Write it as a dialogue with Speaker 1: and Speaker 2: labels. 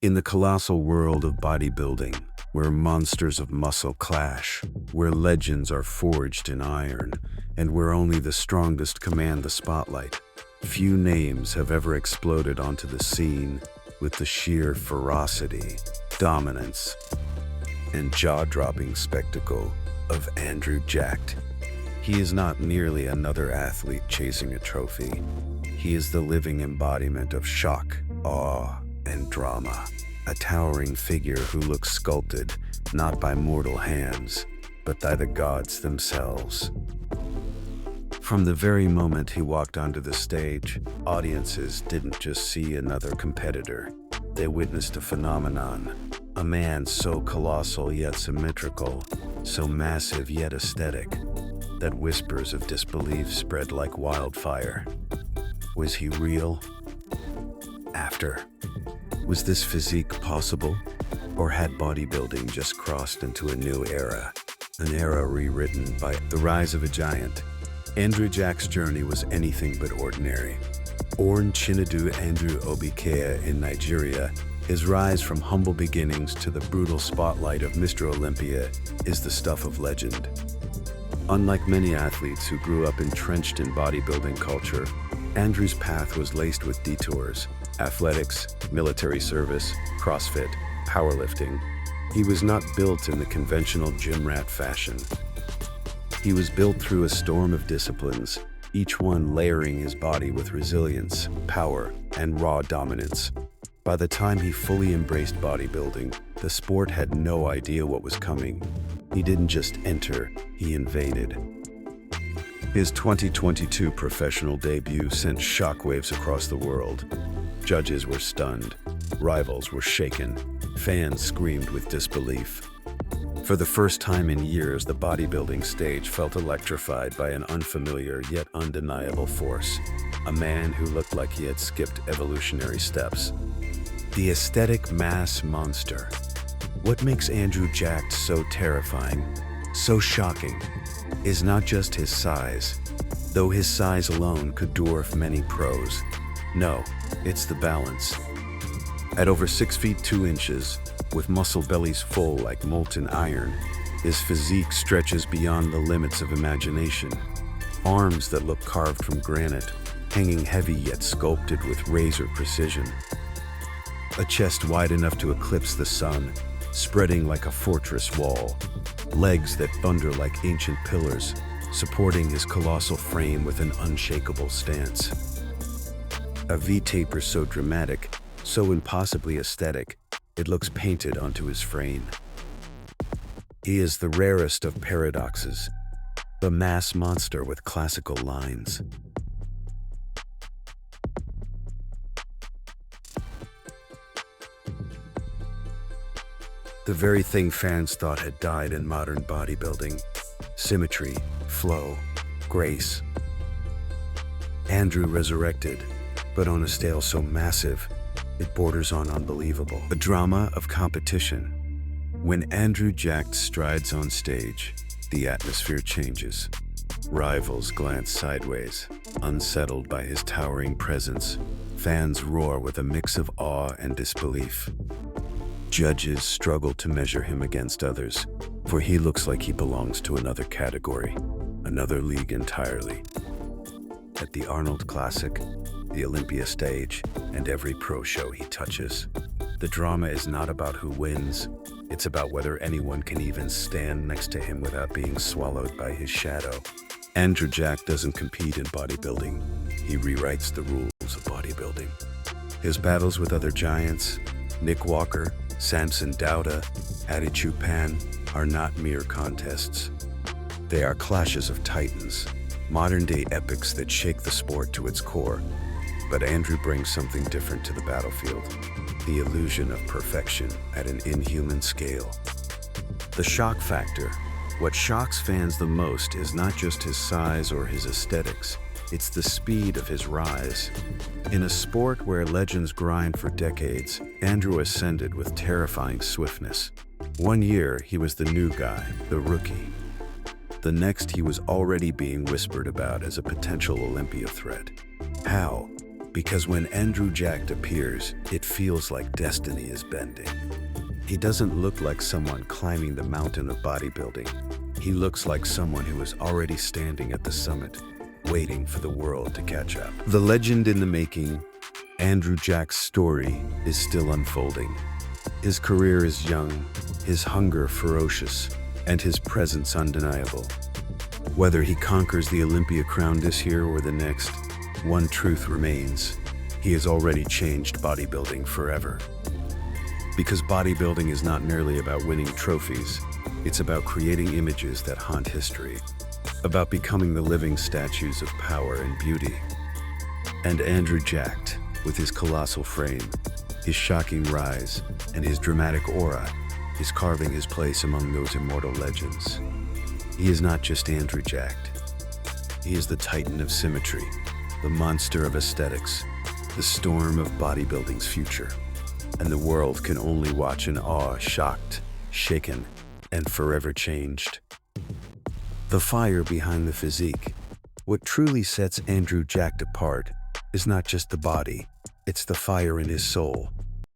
Speaker 1: In the colossal world of bodybuilding, where monsters of muscle clash, where legends are forged in iron, and where only the strongest command the spotlight, few names have ever exploded onto the scene with the sheer ferocity, dominance, and jaw-dropping spectacle of Andrew Jacked. He is not merely another athlete chasing a trophy. He is the living embodiment of shock, awe, and drama. A towering figure who looks sculpted not by mortal hands, but by the gods themselves. From the very moment he walked onto the stage, audiences didn't just see another competitor. They witnessed a phenomenon. A man so colossal yet symmetrical, so massive yet aesthetic, that whispers of disbelief spread like wildfire. Was he real? After. Was this physique possible? Or had bodybuilding just crossed into a new era? An era rewritten by the rise of a giant. Andrew Jack's journey was anything but ordinary. Born Chinedu Andrew Obikea in Nigeria, his rise from humble beginnings to the brutal spotlight of Mr. Olympia is the stuff of legend. Unlike many athletes who grew up entrenched in bodybuilding culture, Andrew's path was laced with detours: athletics, military service, CrossFit, powerlifting. He was not built in the conventional gym rat fashion. He was built through a storm of disciplines, each one layering his body with resilience, power, and raw dominance. By the time he fully embraced bodybuilding, the sport had no idea what was coming. He didn't just enter, he invaded. His 2022 professional debut sent shockwaves across the world. Judges were stunned, rivals were shaken, fans screamed with disbelief. For the first time in years, the bodybuilding stage felt electrified by an unfamiliar yet undeniable force. A man who looked like he had skipped evolutionary steps. The aesthetic mass monster. What makes Andrew Jacked so terrifying, so shocking, is not just his size, though his size alone could dwarf many pros. No, it's the balance. At over 6 feet 2 inches, with muscle bellies full like molten iron, his physique stretches beyond the limits of imagination. Arms that look carved from granite, hanging heavy yet sculpted with razor precision. A chest wide enough to eclipse the sun, spreading like a fortress wall. Legs that thunder like ancient pillars, supporting his colossal frame with an unshakable stance. A V-taper so dramatic, so impossibly aesthetic, it looks painted onto his frame. He is the rarest of paradoxes, the mass monster with classical lines. The very thing fans thought had died in modern bodybuilding: symmetry, flow, grace. Andrew resurrected, but on a scale so massive, it borders on unbelievable. The drama of competition. When Andrew Jacked strides on stage, the atmosphere changes. Rivals glance sideways, unsettled by his towering presence. Fans roar with a mix of awe and disbelief. Judges struggle to measure him against others, for he looks like he belongs to another category, another league entirely. At the Arnold Classic, the Olympia stage, and every pro show he touches, the drama is not about who wins, it's about whether anyone can even stand next to him without being swallowed by his shadow. Andrew Jacked doesn't compete in bodybuilding, he rewrites the rules of bodybuilding. His battles with other giants, Nick Walker, Samson Dauda, Adi Chupan, are not mere contests. They are clashes of titans, modern-day epics that shake the sport to its core. But Andrew brings something different to the battlefield: the illusion of perfection at an inhuman scale. The shock factor. What shocks fans the most is not just his size or his aesthetics, it's the speed of his rise. In a sport where legends grind for decades, Andrew ascended with terrifying swiftness. One year, he was the new guy, the rookie. The next, he was already being whispered about as a potential Olympia threat. How? Because when Andrew Jacked appears, it feels like destiny is bending. He doesn't look like someone climbing the mountain of bodybuilding. He looks like someone who is already standing at the summit, waiting for the world to catch up. The legend in the making, Andrew Jack's story is still unfolding. His career is young, his hunger ferocious, and his presence undeniable. Whether he conquers the Olympia crown this year or the next, one truth remains: he has already changed bodybuilding forever. Because bodybuilding is not merely about winning trophies, it's about creating images that haunt history, about becoming the living statues of power and beauty. And Andrew Jacked, with his colossal frame, his shocking rise, and his dramatic aura, is carving his place among those immortal legends. He is not just Andrew Jacked. He is the titan of symmetry, the monster of aesthetics, the storm of bodybuilding's future. And the world can only watch in awe, shocked, shaken, and forever changed. The fire behind the physique. What truly sets Andrew Jacked apart is not just the body, it's the fire in his soul,